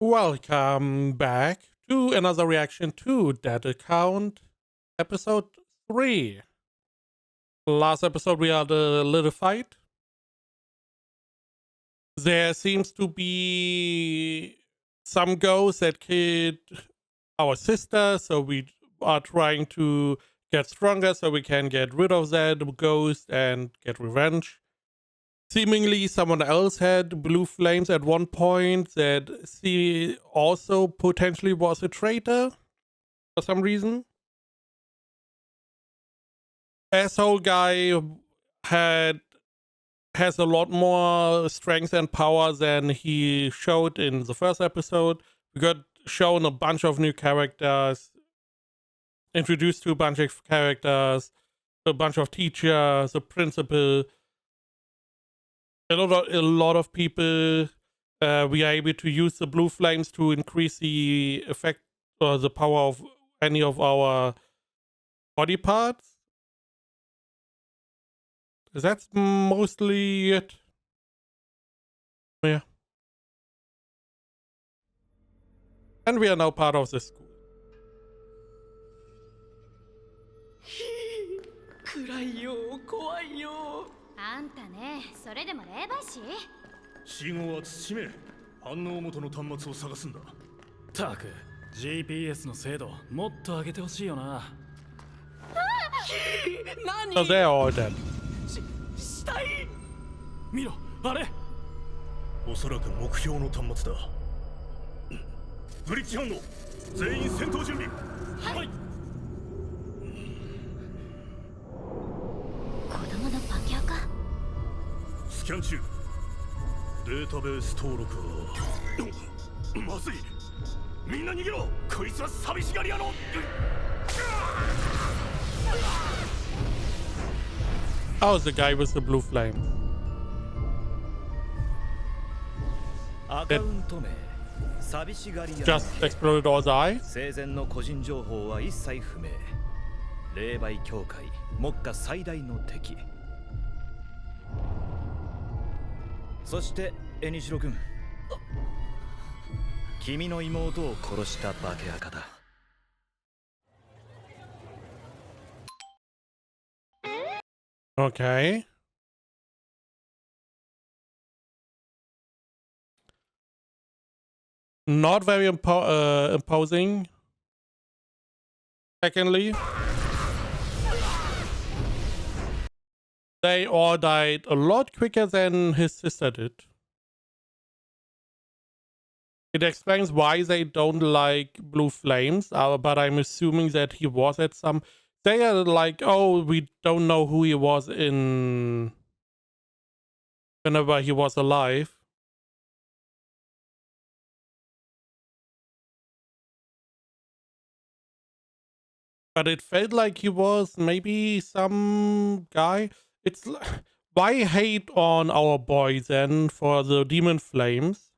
Welcome back to another reaction to Dead Account, episode 3. Last episode we had a little fight. There seems to be some ghosts that killed our sister, so we are trying to get stronger so we can get rid of that ghost and get revenge. Seemingly someone else had blue flames at one point that she also potentially was a traitor for some reason. Asshole guy has a lot more strength and power than he showed in the first episode. We got shown a bunch of new characters, introduced to a bunch of characters, a bunch of teachers, a principal. A lot of people. We are able to use the blue flames to increase the effect or the power of any of our body parts. That's mostly it. Yeah. And we are now part of the school. 暗いよ怖いよあんたねそれでも霊媒師死後は慎め反応元の端末を探すんだたく GPS の精度もっと上げてほしいよな So they're all dead. 死体見ろあれおそらく目標の端末だブリッジ反応全員戦闘準備はい子供のパキャかスキャン中データベース登録はまずいみんな逃げろこいつは寂しがり屋の Oh, the guy with the blue flame. アカウント名寂しがり屋 Just exploded all the eyes. 生前の個人情報は一切不明霊媒協会目下最大の敵そしてエニシロ君君の妹を殺した化け垢だ Okay. Not very imposing. Secondly, they all died a lot quicker than his sister did. It explains why they don't like blue flames, but I'm assuming that he was at some... They are like, oh, we don't know who he was in... whenever he was alive. But it felt like he was maybe some guy. It's... Why hate on our boy then for the demon flames?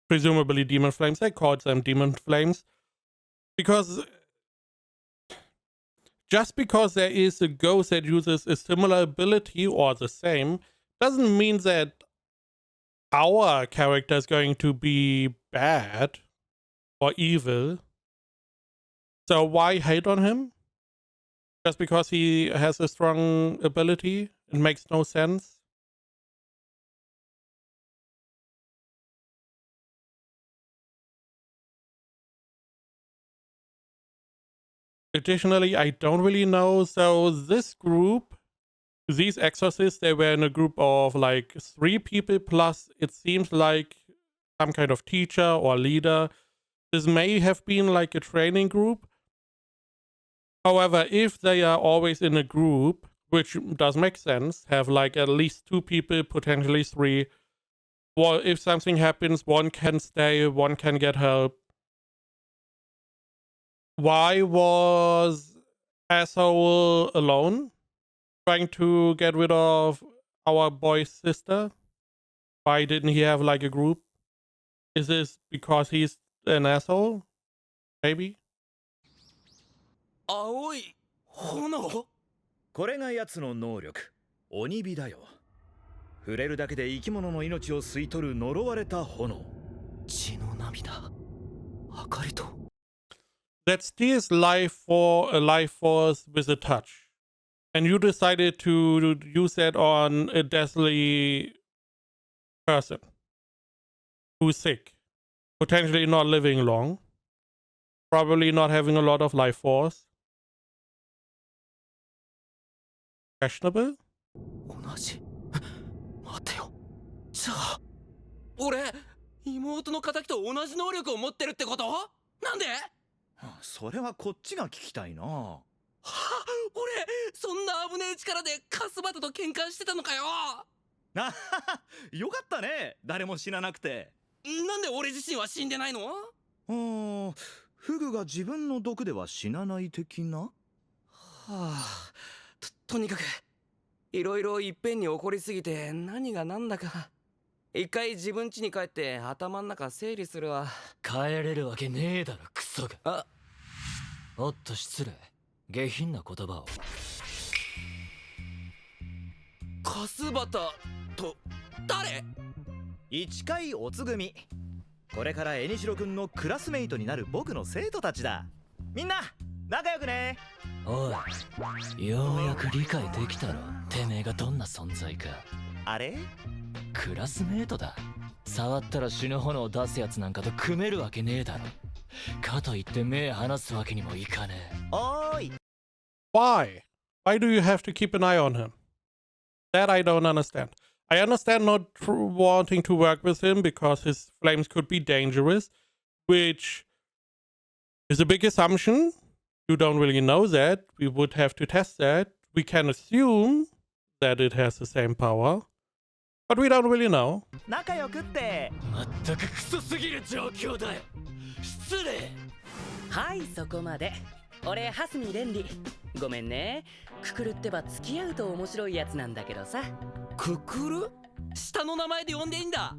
Presumably demon flames. They called them demon flames. Because... Just because there is a ghost that uses a similar ability or the same, doesn't mean that our character is going to be bad or evil. So why hate on him? Just because he has a strong ability? It makes no sense. Additionally, I don't really know. So this group, these exorcists, they were in a group of like 3 people plus it seems like some kind of teacher or leader. This may have been like a training group. However, if they are always in a group, which does make sense, have like at least 2 people, potentially 3. Well, if something happens, one can stay, one can get help. Why was Asshole alone? Trying to get rid of our boy's sister? Why didn't he have like a group? Is this because he's an asshole? Maybe? 青い炎これが奴の能力鬼火だよ触れるだけで生き物の命を吸い取る呪われた炎血の波涙あかりと that steals a life force with a touch. And you decided to use that on a deathly person who's sick, potentially not living long, probably not having a lot of life force. Questionable? 同じ待てよじゃあ俺妹の仇と同じ能力を持ってるってことなんでそれはこっちが聞きたいな。は俺そんな危ねえ力でカスバタと喧嘩してたのかよあははよかったね、誰も死ななくて。なんで俺自身は死んでないのフグが自分の毒では死なない的な。はあとにかくいろいろいっぺんに起こりすぎて何が何だか一回自分家に帰って頭ん中整理するわ。帰れるわけねえだろクソが。おっと失礼、下品な言葉を。カスバタと誰？市貝おつぐみ。これからエニシロ君のクラスメイトになる僕の生徒たちだ。みんな仲良くね。おい、ようやく理解できたろ、てめえがどんな存在か。あれ？クラスメートだ。触ったら死ぬ炎を出すやつなんかと組めるわけねえだろ。かといって目離すわけにもいかねえ。おーい。 Why? Why do you have to keep an eye on him? That I don't understand. I understand not wanting to work with him because his flames could be dangerous, which is a big assumption. You don't really know that. We would have to test that. We can assume that it has the same power, but we don't really know. 仲良くって。まったくクソすぎる状況だよ。失礼。はい、そこまで。俺ハスミレンリ。ごめんね。ククルってば付き合うと面白いやつなんだけどさ。ククル？下の名前で呼んでいいんだ。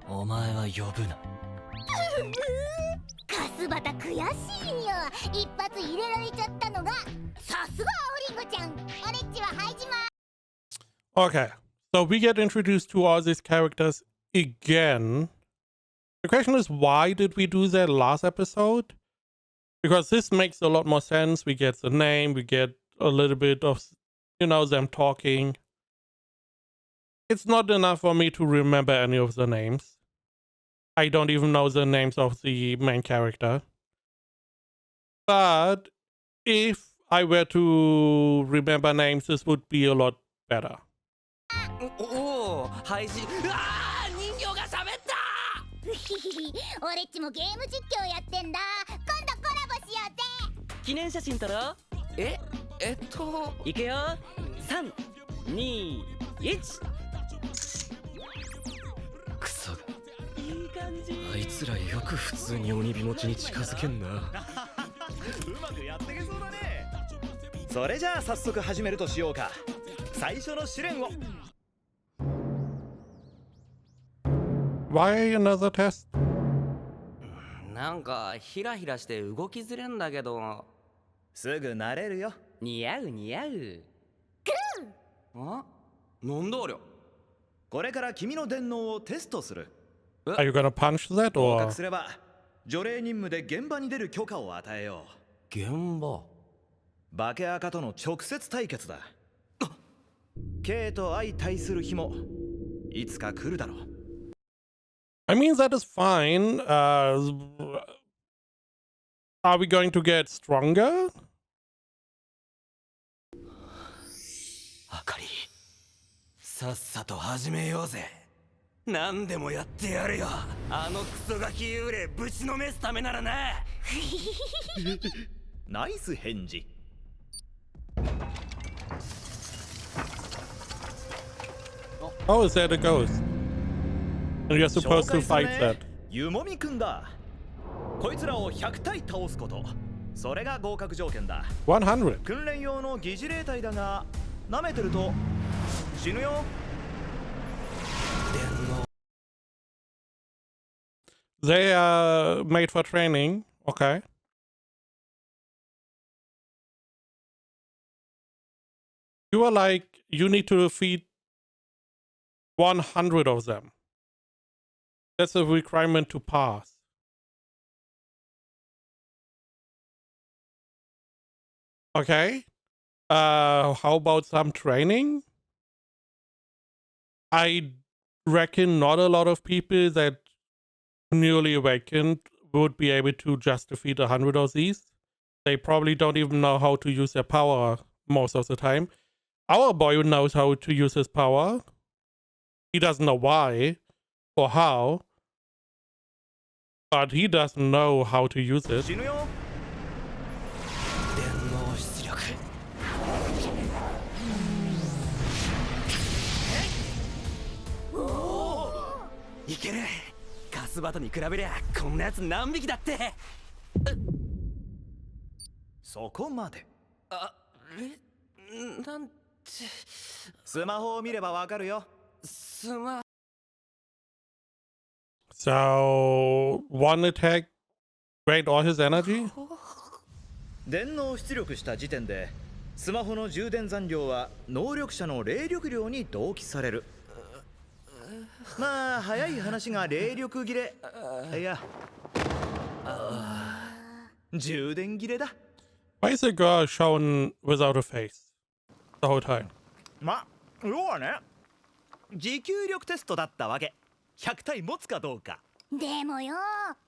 お前は呼ぶな。カスバタ悔しいよ。一発入れられちゃったのがさすがオリンゴちゃん。オレッチはハイジマ。 Okay, so we get introduced to all these characters again. The question is, why did we do that last episode? Because this makes a lot more sense. We get the name, we get a little bit of, them talking. It's not enough for me to remember any of the names. I don't even know the names of the main character. But if I were to remember names, this would be a lot better. おお配信人形が喋ったオレッチもゲーム実況やってんだ。今度コラボしようぜ。記念写真撮ろう。いくよ。3、2、1。クソが。いい感じ。あいつらよく普通に鬼火持ちに近づけんな。うまくやってけそうだね。それじゃあ早速始めるとしようか。最初の試練を。Why another test? なんかヒラヒラして動きづれんだけど。すぐ慣れるよ。似合う似合う。なんだありゃ。これから君の電脳をテストする。 Are you gonna punch that 合 or? 格すれば除霊任務で現場に出る許可を与えよう。現場。化け赤との直接対決だ。K と相対する日もいつか来るだろう。I mean, that is fine. Are we going to get stronger? あかりさっさと始めようぜ。何でもやってやるよ。あのクソガキ幽霊ぶちのめすためならな。ナイス返事。Oh, is that a ghost? And you're supposed to fight that. 湯もみくんだ。こいつらを100体倒すこと。それが合格条件だ。 100. 訓練用の疑似霊体だが、舐めてると死ぬよ。 They are made for training. Okay. You are like, you need to defeat 100 of them. That's a requirement to pass. Okay. How about some training? I reckon not a lot of people that newly awakened would be able to just defeat 100 of these. They probably don't even know how to use their power most of the time. Our boy knows how to use his power. He doesn't know why or how, but he doesn't know how to use it. 死ぬよ。電脳出力いける。ガスバトに比べりゃこんなやつ何匹だって。そこまで。あれなんてスマホを見ればわかるよ。すま So, one attack drained all his energy? 電脳出力した時点でスマホの充電残量は能力者の霊力量に同期される。まあ早い話が霊力切れ、いや充電切れだ。 Why is the girl shown without a face the whole time? まあ要はね、持久力テストだったわけ。100体持つかどうか。でもよ、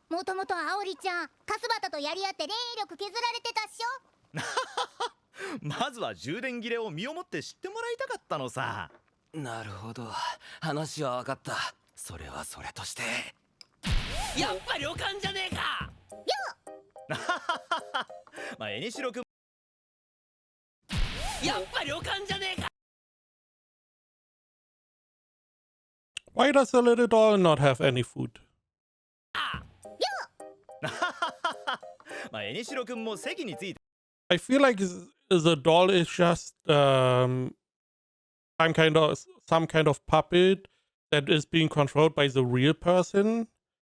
もともとアオリちゃんカスバタとやり合って霊力削られてたっしょ。まずは充電切れを身をもって知ってもらいたかったのさ。なるほど、話は分かった。それはそれとしてやっぱ旅館じゃねえか。まあ、エニシロ君やっぱ旅館じゃねえか。 Why does the little doll not have any food? まあ、エニシロ君も席について I feel like the doll is just some kind of puppet that is being controlled by the real person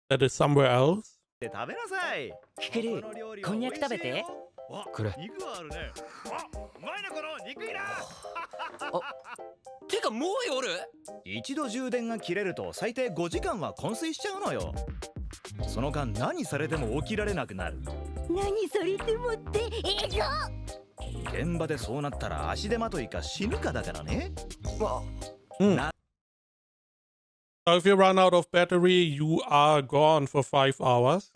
that is somewhere else. 食べなさい。キクルこんにゃく食べて。これ肉があるね。あ、うまいねこの肉いな。てかもう夜？一度充電が切れると最低5時間は昏睡しちゃうのよ。その間何されても起きられなくなる。何されてもってえぐっ。現場でそうなったら足手まといか死ぬかだからね。So if you run out of battery, you are gone for 5 hours.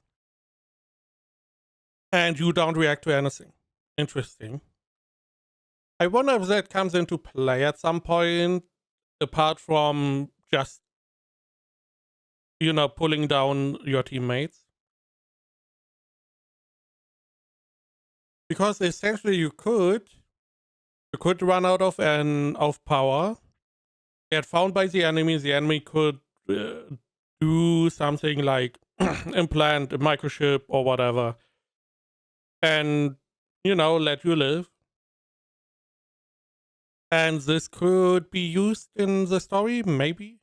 And you don't react to anything. Interesting. I wonder if that comes into play at some point, apart from just, pulling down your teammates. Because essentially you could run out of power, get found by the enemy could do something like implant a microchip or whatever, and let you live. And this could be used in the story, maybe.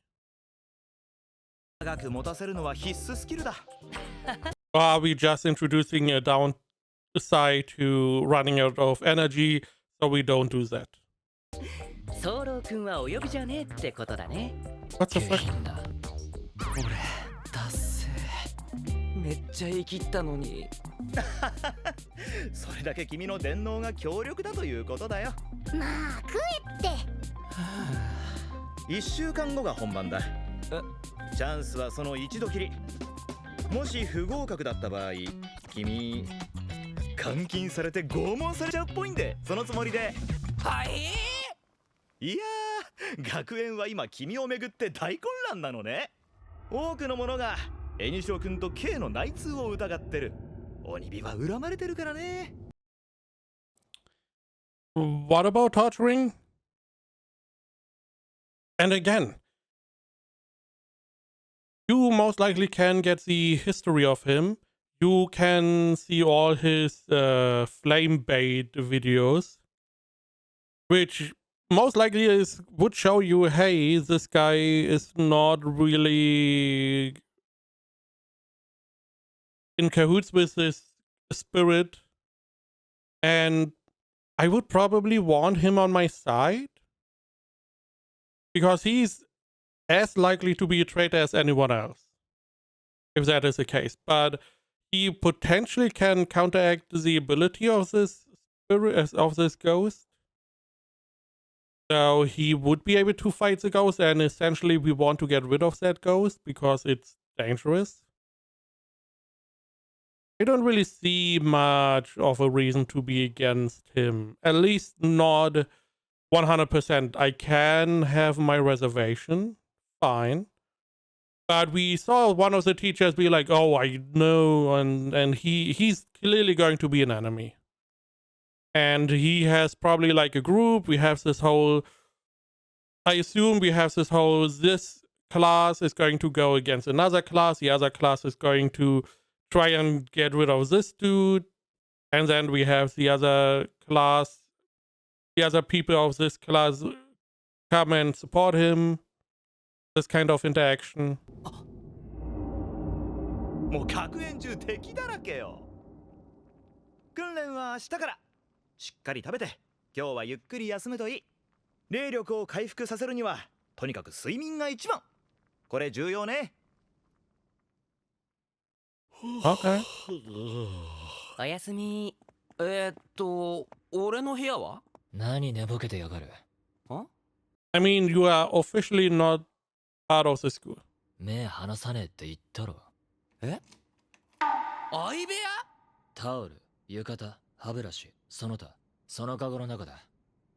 長く持たせるのは必須スキルだ。 Or are we just introducing a downside to running out of energy, so we don't do that? ソーロー君はお呼びじゃねえってことだね。 What the fuck? 俺達成。めっちゃ生きったのに。それだけ君の電脳が強力だということだよ。まあ食えって。1週間後が本番だ。チャンスはその一度きり。もし不合格だった場合、君監禁されて拷問されちゃうっぽいんで、そのつもりで。はい。いやー、学園は今君をめぐって大混乱なのね。多くの者がエニシロ君と K の内通を疑ってる。鬼火は恨まれてるからね。What about torturing? And again, you most likely can get the history of him. You can see all his flame bait videos, which most likely would show you, hey, this guy is not really in cahoots with this spirit, and I would probably want him on my side, because he's as likely to be a traitor as anyone else, if that is the case. But he potentially can counteract the ability of this of this ghost. So he would be able to fight the ghost, and essentially we want to get rid of that ghost because it's dangerous. I don't really see much of a reason to be against him. At least not 100%. I can have my reservation. Fine. But we saw one of the teachers be like, oh, I know, and he's clearly going to be an enemy. And he has probably like a group. We have this whole, I assume we have this whole, this class is going to go against another class. The other class is going to try and get rid of this dude. And then we have the other class, the other people of this class come and support him. This kind of interaction. もう各園中敵だらけよ。訓練は明日から。しっかり食べて今日はゆっくり休むといい。霊力を回復させるにはとにかく睡眠が一番。これ重要ね。Okay. おやすみ。俺の部屋は？何寝ぼけてやがる。 I mean, you are officially not part of the school. 目離さねえって言ったろ。え？相部屋？タオル、浴衣、歯ブラシ、その他、そのカゴの中だ。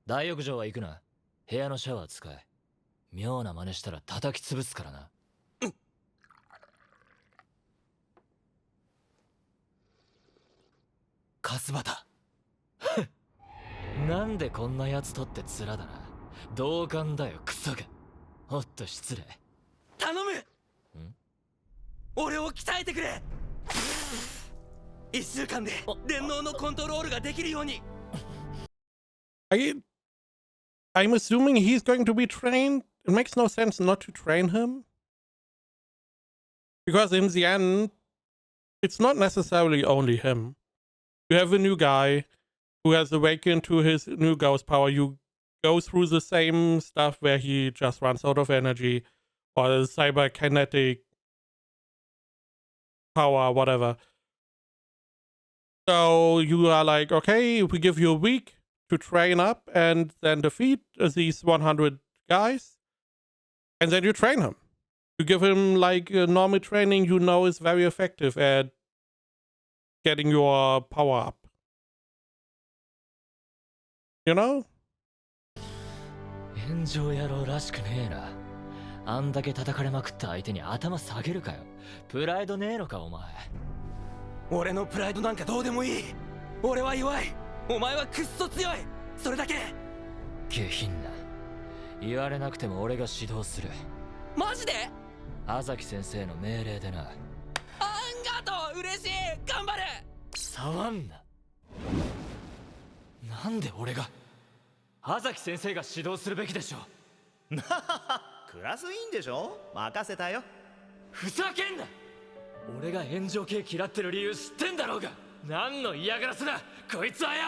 大浴場は行くな。部屋のシャワー使え。妙な真似したら叩き潰すからな。カスバタ。なんでこんなやつとって面だな。同感だよ、クソが。おっと失礼。頼む。俺を鍛えてくれ。1週間で電脳のコントロールができるように。I'm assuming he's going to be trained. It makes no sense not to train him. Because in the end, it's not necessarily only him. You have a new guy who has awakened to his new ghost power. You go through the same stuff where he just runs out of energy, or the cyberkinetic power, whatever. So you are like, okay, we give you a week to train up and then defeat these 100 guys, and then you train him. You give him like a normal training you know is very effective at getting your power up. You know? 炎上野郎らしくねえな。あんだけ叩かれまくった相手に頭下げるかよ。プライドねえのかお前。俺のプライドなんかどうでもいい。俺は弱い。お前はくっそ強い。それだけ。下品な。言われなくても俺が指導する。マジで？阿崎先生の命令でな。あんがとう。嬉しい。頑張る。触んな。なんで俺が？阿崎先生が指導するべきでしょ。クラス委員でしょ。任せたよ。ふざけんな。俺が炎上系嫌ってる理由知ってんだろうが。何の嫌がらせだこいつはよ。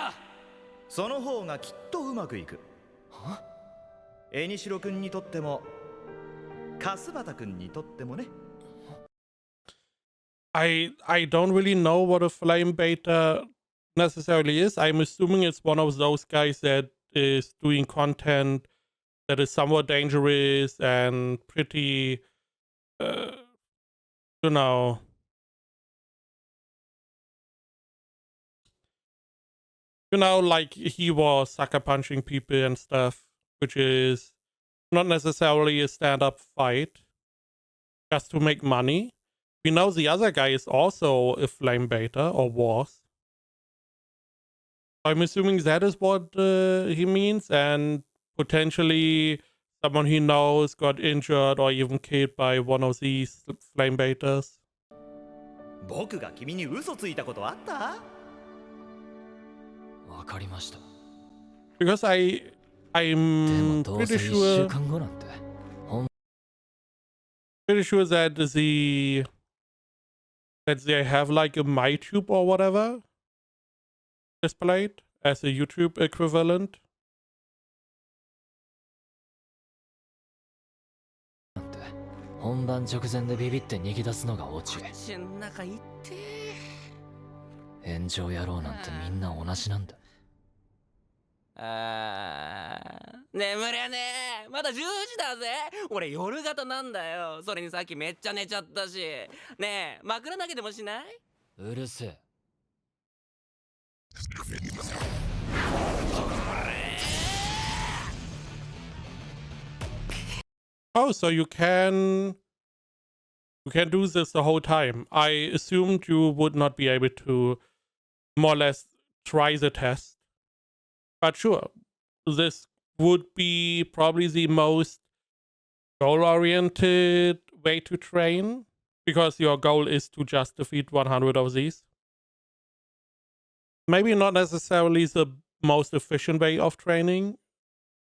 その方がきっとうまくいく。は？エニシロ君にとっても粕畑君にとってもね。I don't really know what a flame beta necessarily is. I'm assuming it's one of those guys that is doing content that is somewhat dangerous and pretty, you know, like he was sucker punching people and stuff, which is not necessarily a stand-up fight, just to make money. We know the other guy is also a flame beta, or was. I'm assuming that is what he means, and potentially someone he knows got injured or even killed by one of these flame betas. 僕が君に嘘ついたことあった？わかりました。 Because I'm でもどうせ pretty 1週 sure 間後なんて。pretty sure that they have like a MyTube or whatever displayed as a YouTube equivalent. 本番直前でビビって逃げ出すのがオチ。口ん中いって炎上野郎なんてみんな同じなんだ。眠れねえ。まだ10時だぜ。俺夜型なんだよ。それにさっきめっちゃ寝ちゃったし。ねえ、枕投げでもしない？うるせえ。Oh, so you can do this the whole time. I assumed you would not be able to more or less try the test. But sure, this would be probably the most goal-oriented way to train, because your goal is to just defeat 100 of these. Maybe not necessarily the most efficient way of training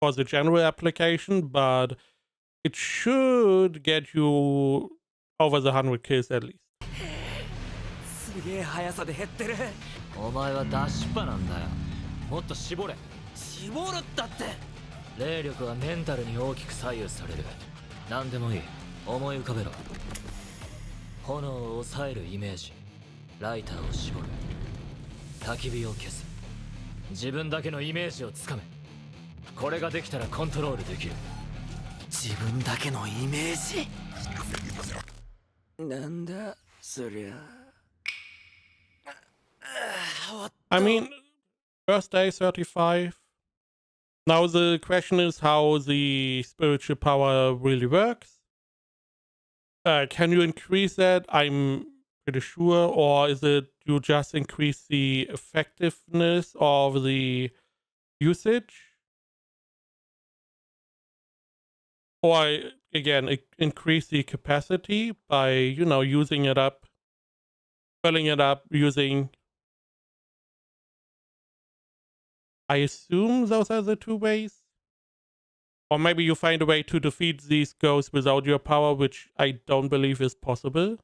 for the general application, but it should get you over the 100 kills at least. すげえ速さで減ってる。お前は出しっぱなんだよ。もっと絞れ。絞るったって。霊力はメンタルに大きく左右される。何でもいい。思い浮かべろ。炎を抑えるイメージ。ライターを絞る。焚き火を消す。自分だけのイメージをつかめ。これができたらコントロールできる。自分だけのイメージ。なんだそりゃ。I mean, first day 35. Now the question is how the spiritual power really works. Can you increase that? I'm pretty sure. Or is it you just increase the effectiveness of the usage? Or again, increase the capacity by, using it up, filling it up, using... I assume those are the two ways. Or maybe you find a way to defeat these ghosts without your power, which I don't believe is possible.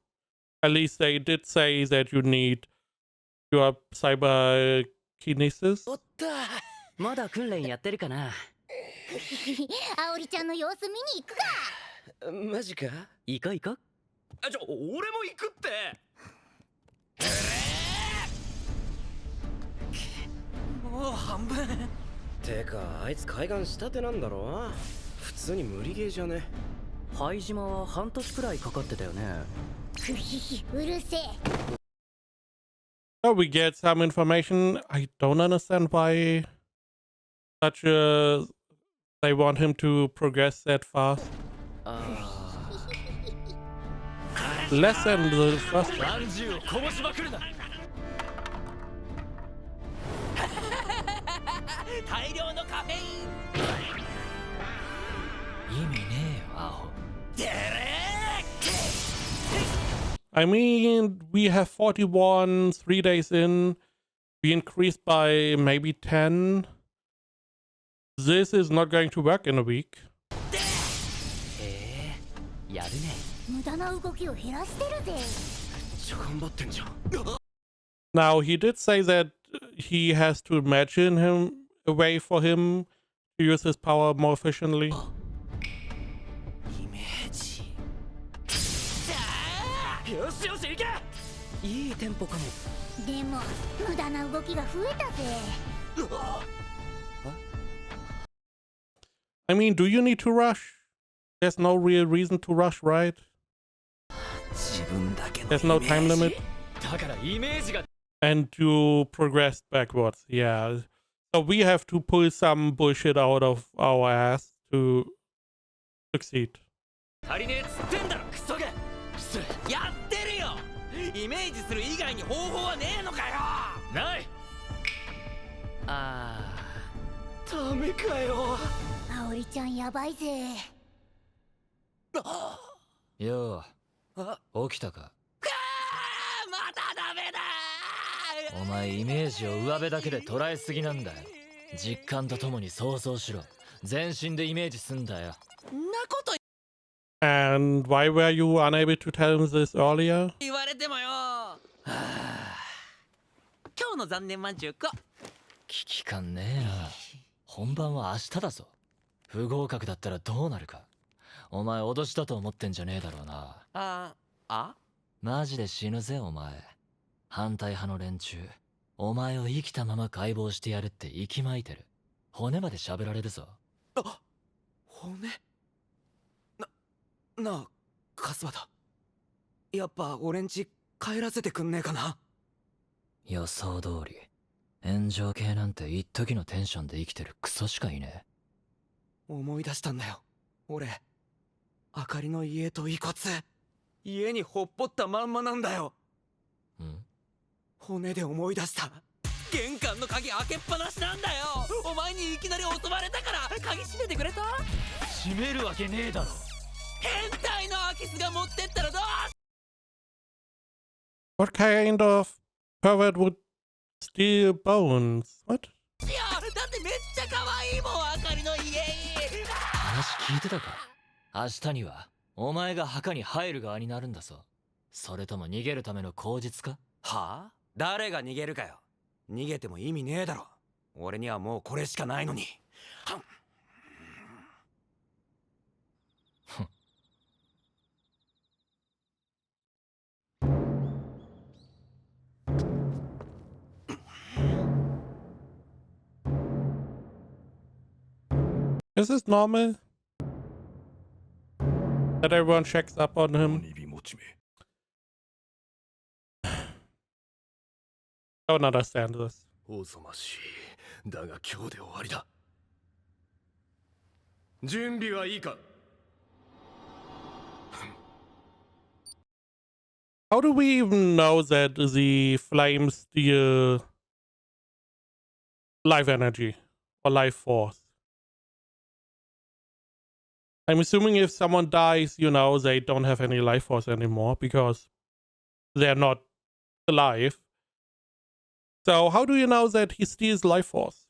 At least they did say that you need your cyberkinesis. おったまだ訓練やってるかな。アオリちゃんの様子見に行くか。マジか？行こう行こう。俺も行くって。もう半分。てかあいつ海岸したてなんだろ。普通に無理ゲーじゃね。灰島は半年くらいかかってたよね。うるせえ。So we get some information. I don't understand why they want him to progress that fast. Less than the first. 30をこぼしまくるな。大量のカフェイン。意味ねえよ、アホ。I mean, we have 41 3 days in. We increased by maybe 10. This is not going to work in a week. やるね。無駄な動きを減らしてるぜ。ちょ頑張ってんじゃん。Now, he did say that he has to imagine a way for him to use his power more efficiently. イメージ。よしよし行け。いいテンポかも。でも無駄な動きが増えたぜ。I mean, do you need to rush? There's no real reason to rush, right? 自分だけの There's no time limit. だからイメージが。And you progressed backwards. Yeah. So we have to pull some bullshit out of our ass to succeed. 足りねえっつってんだろクソが。やってるよ。イメージする以外に方法はねえのかよ。ない。ダメかよ。アオリちゃんやばいぜ。よう、起きたか。またダメだ。お前イメージを上辺だけで捉えすぎなんだよ。実感とともに想像しろ。全身でイメージすんだよ。んなこと And why were you unable to tell him this earlier? 言われてもよ。今日の残念まんじゅうこ。危機感ねえな。本番は明日だぞ。不合格だったらどうなるか。お前脅しだと思ってんじゃねえだろうな。マジで死ぬぜお前。反対派の連中、お前を生きたまま解剖してやるって息巻いてる。骨まで喋られるぞ。あ、骨なあ、カスバだ。やっぱ俺んち帰らせてくんねえかな。予想通り炎上系なんて一時のテンションで生きてるクソしかいねえ。思い出したんだよ。俺、あかりの家と遺骨、家にほっぽったまんまなんだよ。骨で思い出した。玄関の鍵開けっぱなしなんだよ。お前にいきなり襲われたから鍵閉めてくれた。閉めるわけねえだろ。変態の空き巣が持ってったらどう。 What kind of pervert would steal bones? What? いや、だってめっちゃ可愛いもん、あかりの家に。話聞いてたか。明日にはお前が墓に入る側になるんだぞ。それとも逃げるための口実か。はあ？誰が逃げるかよ。逃げても意味ねえだろ。俺にはもうこれしかないのに。はん。Is this normal? That everyone checks up on him? 鬼火持ちめ Don't understand this. おぞましい。だが今日で終わりだ。準備はいいか。 How do we even know that the flames steal life energy or life force? I'm assuming if someone dies, you know, they don't have any life force anymore because they're not alive. So how do you know that he steals life force?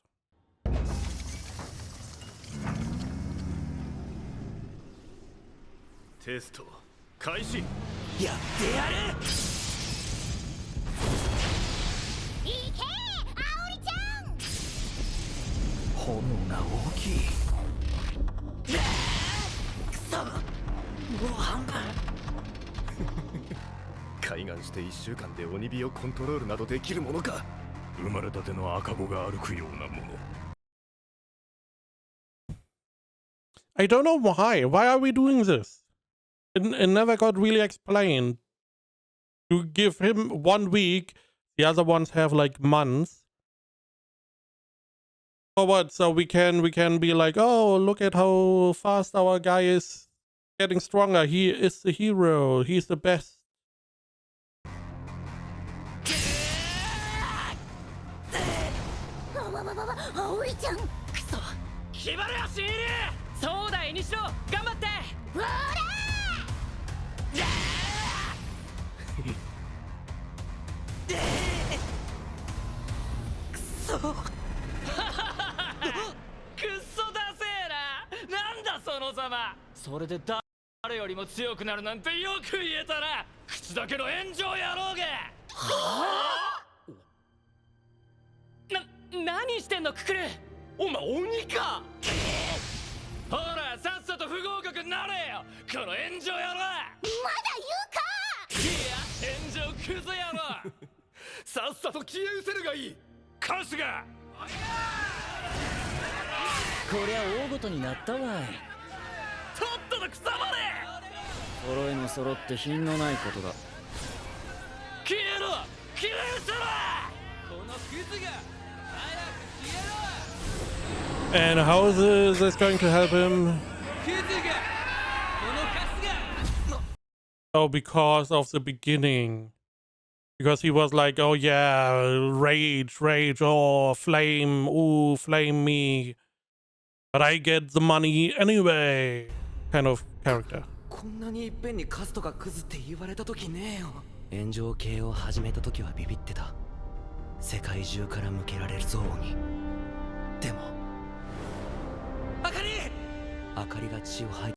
テスト開始。やってやる。いけあおりちゃん。炎が大きい。くそ、もう半分。開眼して1週間で鬼火をコントロールなどできるものか。生まれたての赤子が歩くようなもの。 I don't know why. Why are we doing this? It never got really explained. You give him 1 week, the other ones have like months. For what? So we can be like, oh, look at how fast our guy is getting stronger. He is the hero. He's the best. わわわわわあおりちゃん。くそ、決まるよ新入り。そうだ、西野頑張って。ほらくそくっそだせえな。なんだそのざま。それで誰よりも強くなるなんてよく言えたな。口だけの炎上野郎が。はあ？何してんのククル。お前鬼か。ほらさっさと不合格になれよこの炎上野郎。まだ言うか。いや炎上クズ野郎。さっさと消え失せるがいい。春日。こりゃ大ごとになったわい。とっととくさまれ。揃いも揃って品のないことだ。消えろ消え失せろ。このクズが早く消えろ。 And how is this going to help him? Oh, because of the beginning. Because he was like, oh yeah, rage, oh, flame, ooh, flame me. But I get the money anyway. Kind of character. こんなにいっぺんにカスとかクズって言われた時ねえよ。炎上系を始めた時はビビってた。世界中から向けられる憎悪に。でもあかりが血を吐い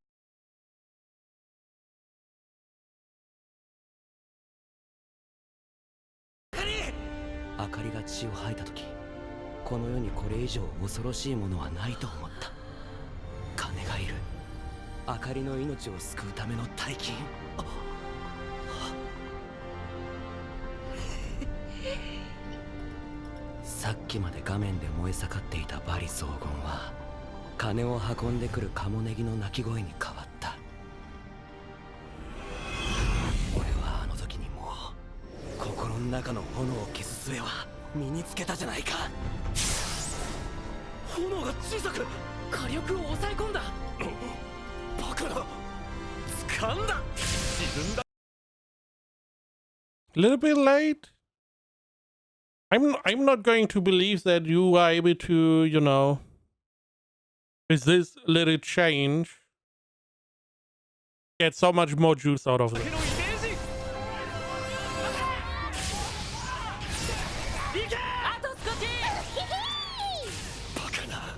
あかりが血を吐いた時、この世にこれ以上恐ろしいものはないと思った。金がいる。あかりの命を救うための大金。さっきまで画面で燃え盛っていたバリ荘厳は金を運んでくるカモネギの鳴き声に変わった。俺はあの時にもう心の中の炎を消す術は身につけたじゃないか。炎が小さく火力を抑え込んだ。バカだ、掴んだ。自分だ。 A little bit late. I'm not going to believe that you are able to, you know, with this little change, get so much more juice out of it. あと少し。バカな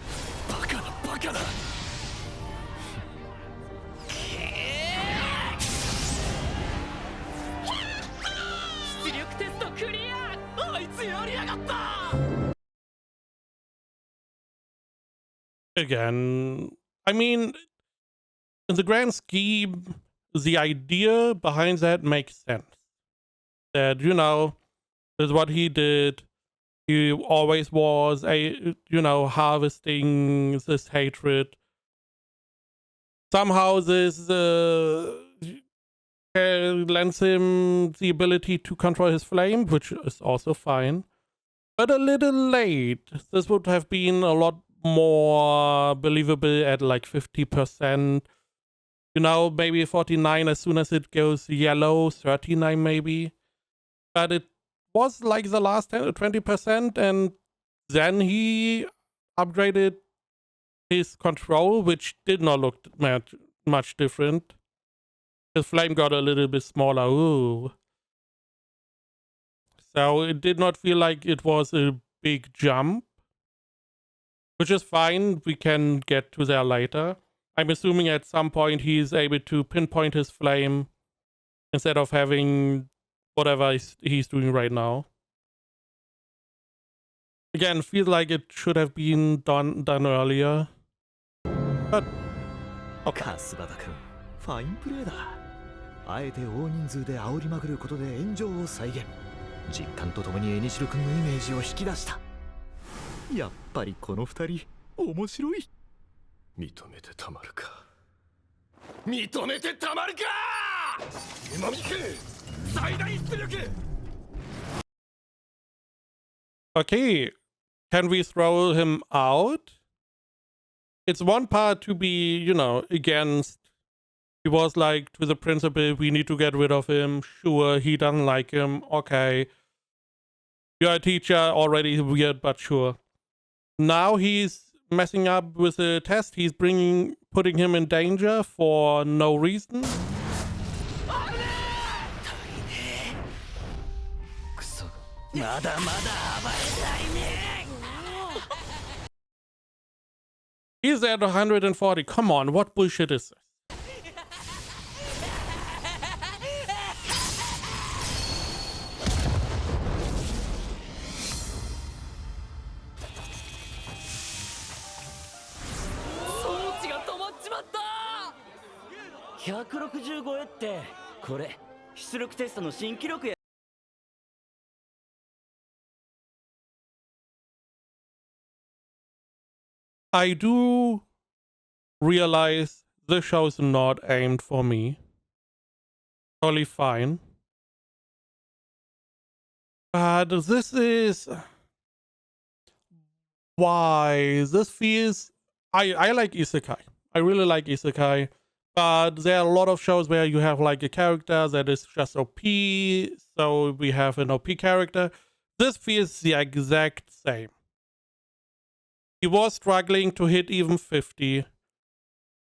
バカなバカな。出力テストクリア。あいつやりやがった。 Again, I mean, in the grand scheme, the idea behind that makes sense. That, you know, is what he did. He always was you know, harvesting this hatred. Somehow this lends him the ability to control his flame, which is also fine. But a little late. This would have been a lot more believable at like 50%. You know, maybe 49 as soon as it goes yellow, 39 maybe. But it was like the last 10 or 20%, and then he upgraded his control, which did not look much different. His flame got a little bit smaller. Ooh. So it did not feel like it was a big jump, which is fine. We can get to there later. I'm assuming at some point he's able to pinpoint his flame instead of having whatever he's doing right now. Again, feels like it should have been done earlier. But okay. カスバタ君、ファインプレーだ。あえて大人数で煽りまくることで炎上を再現。実感とともにエニシロ君のイメージを引き出した。やっぱりこの二人面白い。認めてたまるか。認めてたまるか。今見く最大出力。 Okay, can we throw him out? It's one part to be, you know, against. He was like to the principal, we need to get rid of him. Sure, he doesn't like him. Okay. You're a teacher, already weird, but sure. Now he's messing up with the test. He's putting him in danger for no reason. He's at 140. Come on, what bullshit is this? I do realize the show's not aimed for me. Totally fine. But this is why this feels... I like isekai. I really like isekai. But there are a lot of shows where you have like a character that is just OP. So we have an OP character. This feels the exact same. He was struggling to hit even 50.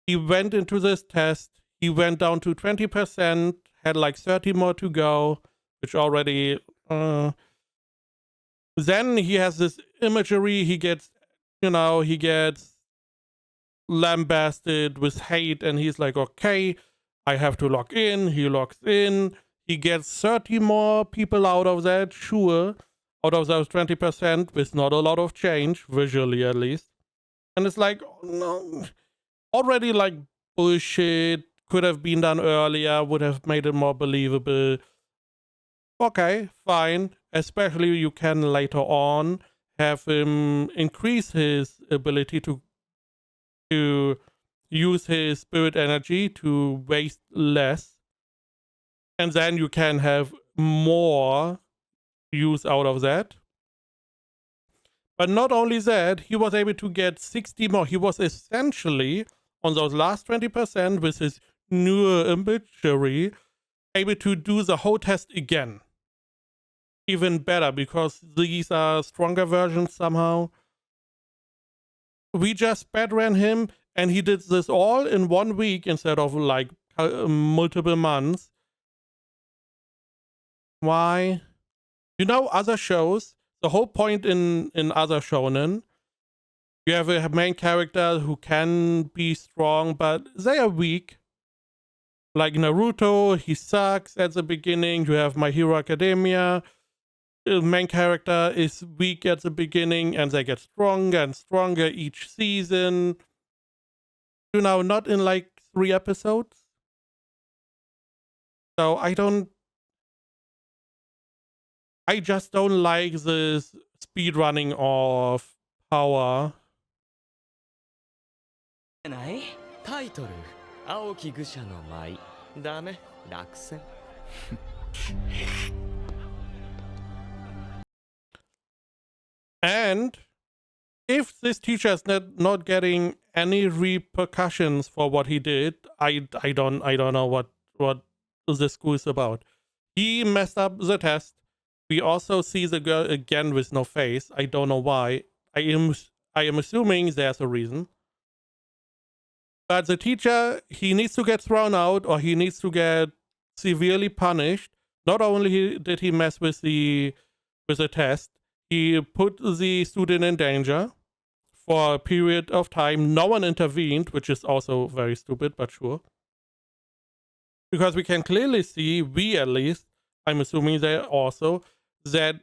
He went into this test. He went down to 20%, had like 30 more to go, which already... Then he has this imagery. He gets, you know, he gets lambasted with hate, and he's like, okay, I have to log in. He logs in. He gets 30 more people out of that, sure. Out of those 20% with not a lot of change, visually at least. And it's like, no, already like bullshit, could have been done earlier, would have made it more believable. Okay, fine. Especially you can later on have him increase his ability to use his spirit energy to waste less, and then you can have more use out of that. But not only that, he was able to get 60 more. He was essentially, on those last 20% with his newer imagery, able to do the whole test again. Even better, because these are stronger versions somehow. We just ran him, and he did this all in 1 week instead of like multiple months. Why? You know, other shows, the whole point in other shonen, you have a main character who can be strong, but they are weak. Like Naruto, he sucks at the beginning. You have My Hero Academia. The main character is weak at the beginning, and they get stronger and stronger each season. You know, not in like 3 episodes. So I just don't like this speedrunning of power. ないタイトル青き愚者の舞ダメ落選 And if this teacher is not getting any repercussions for what he did, I don't know what this school is about. He messed up the test. We also see the girl again with no face. I don't know why. I am assuming there's a reason. But the teacher, he needs to get thrown out, or he needs to get severely punished. Not only did he mess with the test, he put the student in danger for a period of time. No one intervened, which is also very stupid, but sure. Because we can clearly see, we at least, I'm assuming they also, that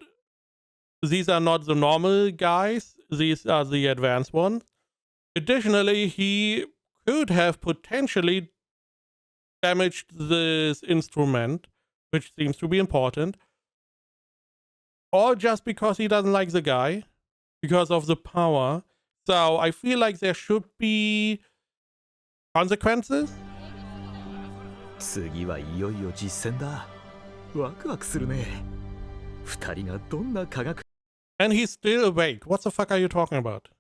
these are not the normal guys, these are the advanced ones. Additionally, he could have potentially damaged this instrument, which seems to be important. Or just because he doesn't like the guy, because of the power. So I feel like there should be consequences. 次はいよいよ実践だ。ワクワクするね。二人がどんな化学 And he's still awake. What the fuck are you talking about?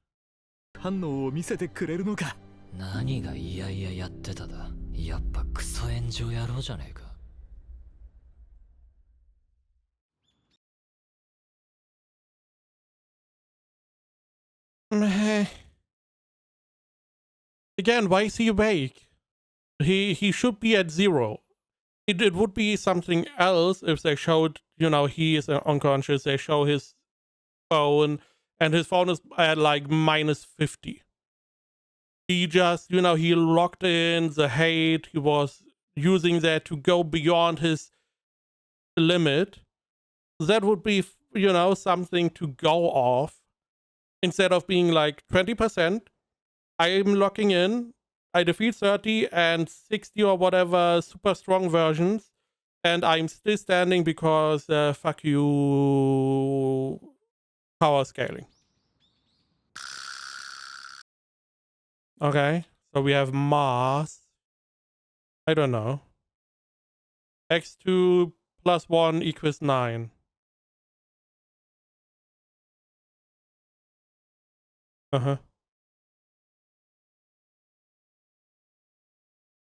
反応を見せてくれるのか。何がいやいややってただ。やっぱクソ炎上野郎じゃねえか。Again, why is he awake? He should be at 0. It would be something else if they showed, you know, he is unconscious. They show his phone, and his phone is at like -50. He just, you know, he locked in the hate. He was using that to go beyond his limit. That would be, you know, something to go off. Instead of being like 20%, I'm locking in, I defeat 30 and 60 or whatever super strong versions, and I'm still standing because fuck you, power scaling. Okay, so we have Mars. I don't know. X2 + 1 = 9.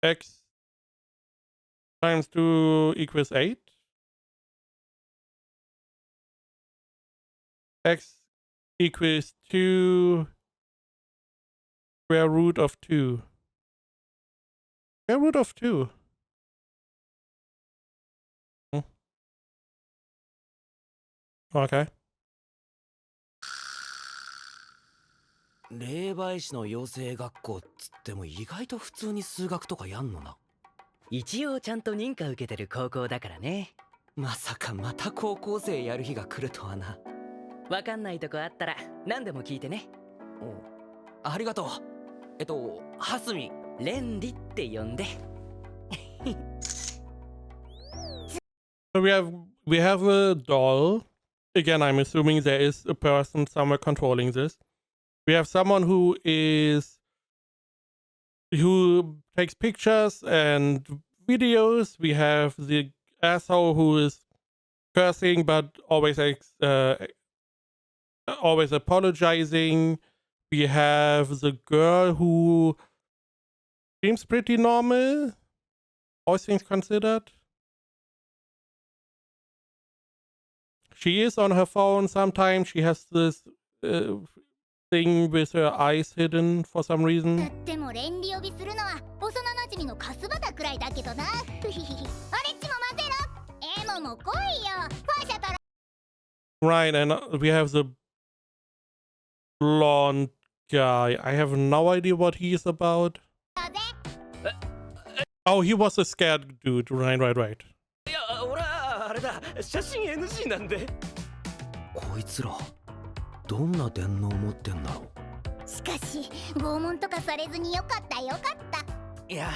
X times 2 = 8. X equals 2 square root of 2. Square root of 2. Okay. 霊媒師の養成学校っつっても意外と普通に数学とかやんのな。一応ちゃんと認可受けてる高校だからね。まさかまた高校生やる日が来るとはな。わかんないとこあったら何でも聞いてね。ありがとう。ハスミ。レンリって呼んで。So we have a doll again, I'm assuming there is a person somewhere controlling this. We have someone who takes pictures and videos. We have the asshole who is cursing but always apologizing. We have the girl who seems pretty normal, all things considered. She is on her phone sometimes. She has this thing with her eyes hidden for some と reason. っても連理呼びするのは幼馴染のカスバタくらいだけどな。ふひひひ。あれっちも混ぜろ。エモも来いよ。ファーシャタラ Right, and we have the blonde guy. I have no idea what he is about. だぜ。 Oh, he was a scared dude. Right. いや俺はあれだ写真 NG なんでこいつらどんな電脳持ってんだろしかし拷問とかされずによかったよかった。う。いや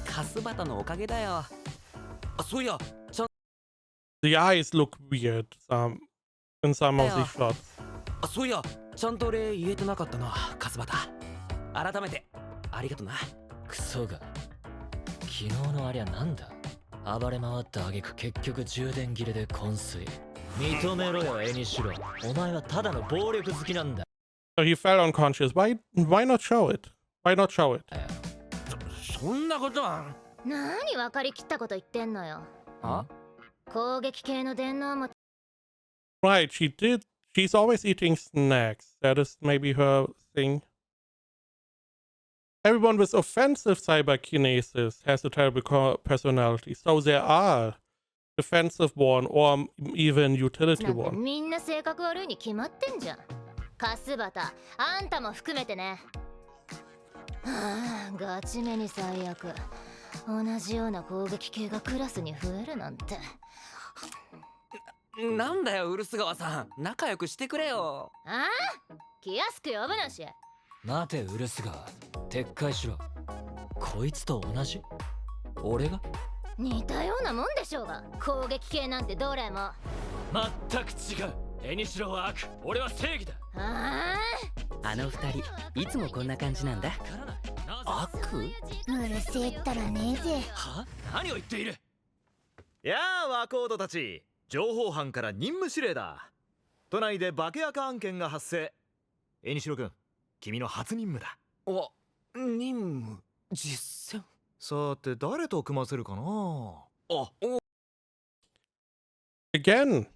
ーカスバタのおかげだよ。あ、そういやちゃん The eyes look weird in some of these shots. あ、そういやちゃんと俺言えてなかったなカスバタ。改めてありがとな。クソが昨日のありゃなんだ暴れ回った挙句結局充電切れで昏睡認めろよエニシロお前はただの暴力好きなんだ So he fell unconscious. Why not show it? Why not show it? そんなことは。何分かりきったこと言ってんのよ。あ、攻撃系の電脳も Right, she's always eating snacks. That is maybe her thing. Everyone with offensive cyberkinesis has a terrible personality. So there are defensive one or even utility なんて one. みんな性格悪いに決まってんじゃん。カスバタ、あんたも含めてね。はあ、ガチめに最悪。同じような攻撃系がクラスに増えるなんて。なんだよウルス川さん、仲良くしてくれよ。ああ、気安く呼ぶなし。待てウルスが撤回しろこいつと同じ俺が似たようなもんでしょうが。攻撃系なんてどれも。全く違うエニシロは悪俺は正義だああの二人いつもこんな感じなんだ悪？あ、うるせえったらねえぜ。は何を言っているやあワコードたち情報班から任務指令だ都内で化け赤案件が発生エニシロ君君の初任務だお、任務実践。さて誰と組ませるかなあ、Again,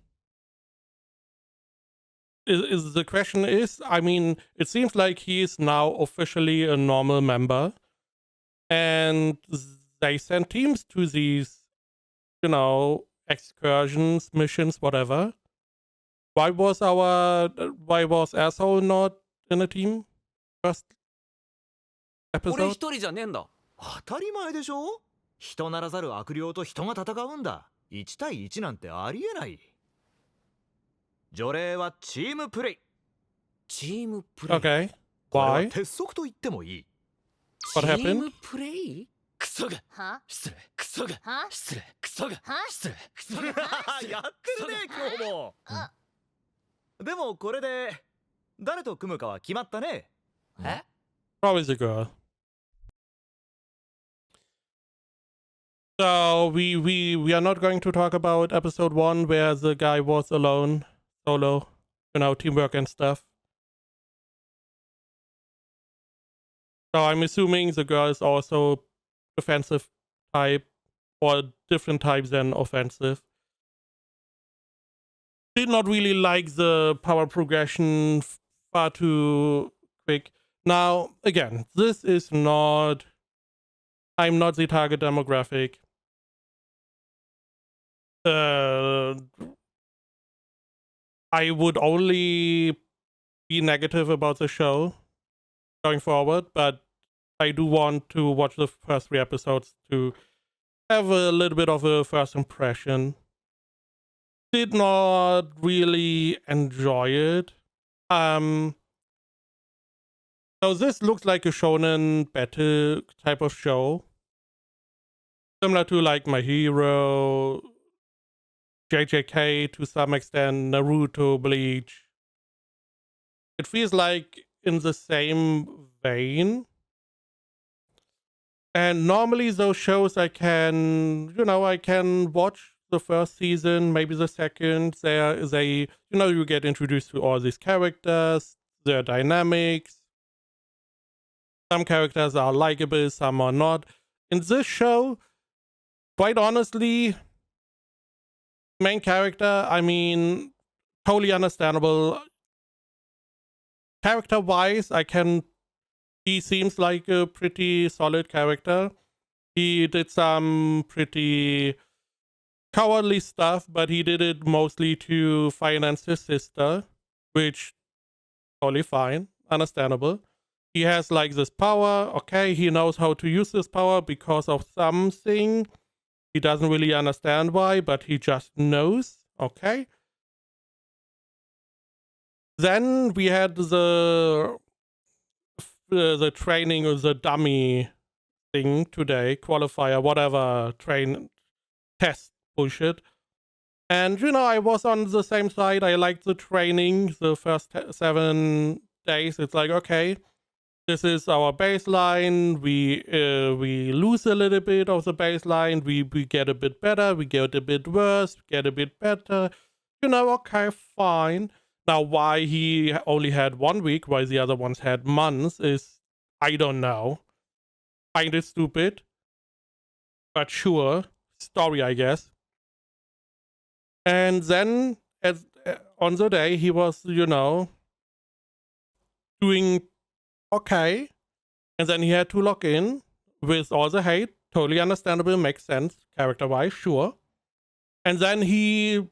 is the question is, I mean, it seems like he is now officially a normal member, and they send teams to these, excursions, missions, whatever. Why was asshole not in a team? First 俺 episode? 一人じゃねえんだ。当たり前でしょ人ならざる悪霊と人が戦うんだ1対1なんてありえない除霊はチームプレイチームプレイ。Okay. これは Why? 鉄則と言ってもいい What チーム happened? プレイ？クソがは失礼クソがは失礼クソがは失礼クソがやってるね今日もあでもこれで誰と組むかは決まったねえ？ Probably the girl. So we are not going to talk about episode 1 where the guy was alone, solo, teamwork and stuff. So I'm assuming the girl is also defensive type or different types than offensive. Did not really like the power progression, far too quick. Now, again, this is not... I'm not the target demographic. I would only be negative about the show going forward, but I do want to watch the first 3 episodes to have a little bit of a first impression. Did not really enjoy it. So this looks like a shonen battle type of show. Similar to like My Hero, JJK, to some extent Naruto, Bleach. It feels like in the same vein. And normally those shows I can watch the first season, maybe the second. You get introduced to all these characters, their dynamics. Some characters are likable, some are not. In this show, quite honestly, main character, I mean, totally understandable. Character-wise, he seems like a pretty solid character. He did some pretty cowardly stuff, but he did it mostly to finance his sister, which totally fine, understandable. He has like this power, okay, he knows how to use this power because of something. He doesn't really understand why, but he just knows, okay. Then we had the training of the dummy thing today, qualifier, whatever, test bullshit. And, I was on the same side. I liked the training, the first 7 days. It's like, okay, this is our baseline. We lose a little bit of the baseline. We get a bit better. We get a bit worse. Get a bit better. Okay, fine. Now, why he only had 1 week, why the other ones had months, is I don't know. Find it stupid. But sure. Story, I guess. And then, on the day, he was, doing okay. And then he had to log in with all the hate. Totally understandable, makes sense, character-wise, sure. And then he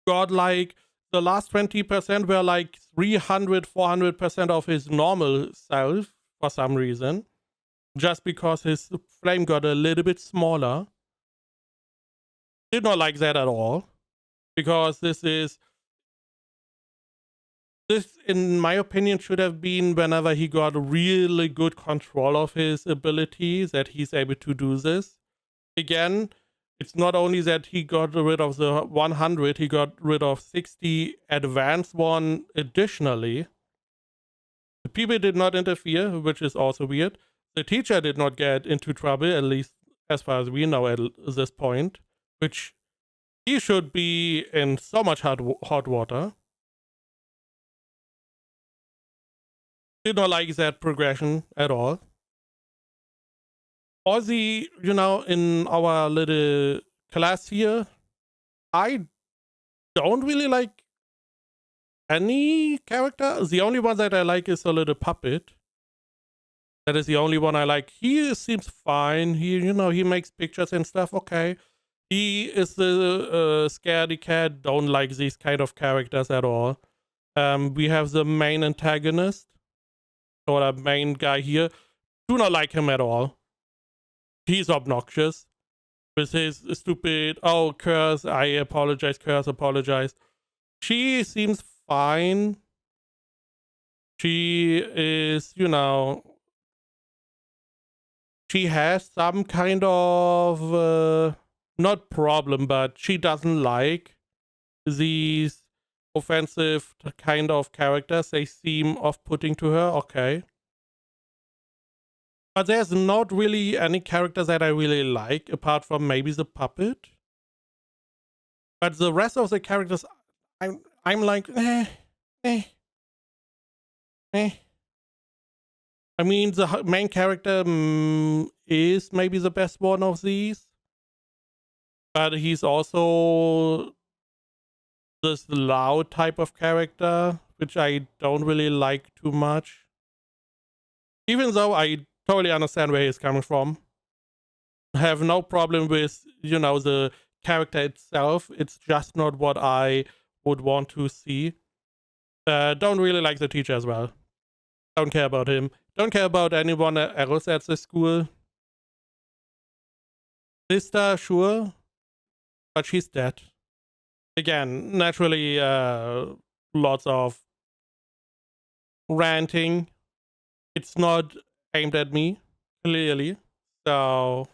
got like, the last 20% were like 300-400% of his normal self for some reason. Just because his flame got a little bit smaller. Did not like that at all. Because this, in my opinion, should have been whenever he got really good control of his abilities, that he's able to do this. Again, it's not only that he got rid of the 100, he got rid of 60 advanced one additionally. The people did not interfere, which is also weird. The teacher did not get into trouble, at least as far as we know at this point, which he should be in so much hot water. Did not like that progression at all. Ozzy, in our little class here, I don't really like any character. The only one that I like is a little puppet. That is the only one I like. He seems fine. He makes pictures and stuff. Okay. He is the scaredy cat. Don't like these kind of characters at all. We have the main antagonist, or the main guy here. Do not like him at all. He's obnoxious with his stupid, oh, curse, I apologize, curse, apologize. She seems fine. She is, she has some kind of, not problem, but she doesn't like these offensive kind of characters. They seem off-putting to her, okay. But there's not really any characters that I really like, apart from maybe the puppet. But the rest of the characters, I'm like, I mean, the main character is maybe the best one of these. But he's also this loud type of character, which I don't really like too much. Even though I totally understand where he's coming from. I have no problem with, the character itself. It's just not what I would want to see. Don't really like the teacher as well. Don't care about him. Don't care about anyone else at the school. Sister, sure. But she's dead. Again, naturally, lots of ranting. It's not aimed at me, clearly. So,